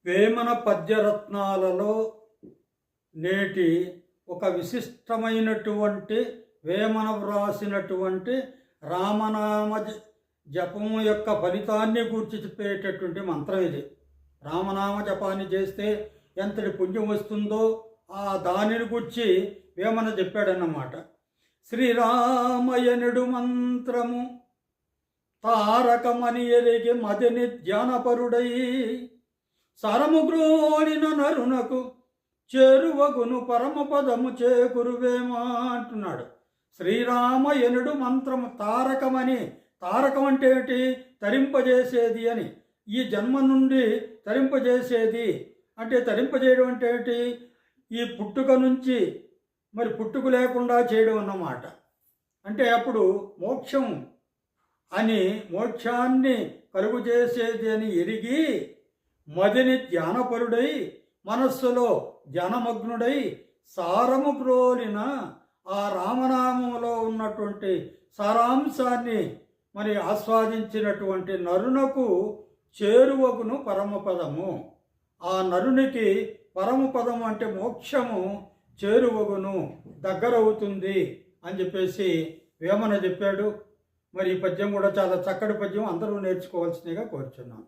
వేమన పద్యరత్నాలలో నేటి ఒక విశిష్టమైనటువంటి వేమన వ్రాసినటువంటి రామనామ జపము యొక్క ఫలితాన్ని గూర్చి చెప్పేటటువంటి మంత్రం ఇది. రామనామ జపాన్ని చేస్తే ఎంతటి పుణ్యం వస్తుందో ఆ దానిని గూర్చి వేమన చెప్పాడన్నమాట. శ్రీరామయనుడు మంత్రము తారకమని ఎరిగి మదిని ధ్యానపరుడై సరముగ్రోలిన నరునకు చేరువగును పరమపదము చేకురువేమా అంటున్నాడు. శ్రీరామయనుడు మంత్రము తారకమని, తారకం అంటే ఏమిటి? తరింపజేసేది అని. ఈ జన్మ నుండి తరింపజేసేది అంటే, తరింపజేయడం అంటే ఏమిటి? ఈ పుట్టుక నుంచి మరి పుట్టుక లేకుండా చేయడం అన్నమాట. అంటే అప్పుడు మోక్షం అని, మోక్షాన్ని కలుగు చేసేది అని ఎరిగి మదిని ధ్యానపరుడై మనస్సులో ధ్యానమగ్నుడై సారము క్రోలిన ఆ రామనామంలో ఉన్నటువంటి సారాంశాన్ని మరి ఆస్వాదించినటువంటి నరునకు చేరువగును పరమపదము. ఆ నరునికి పరమపదము అంటే మోక్షము చేరువగును, దగ్గరవుతుంది అని చెప్పేసి వేమన చెప్పాడు. మరి ఈ పద్యం కూడా చాలా చక్కటి పద్యం, అందరూ నేర్చుకోవాల్సిందిగా కోరుచున్నాను.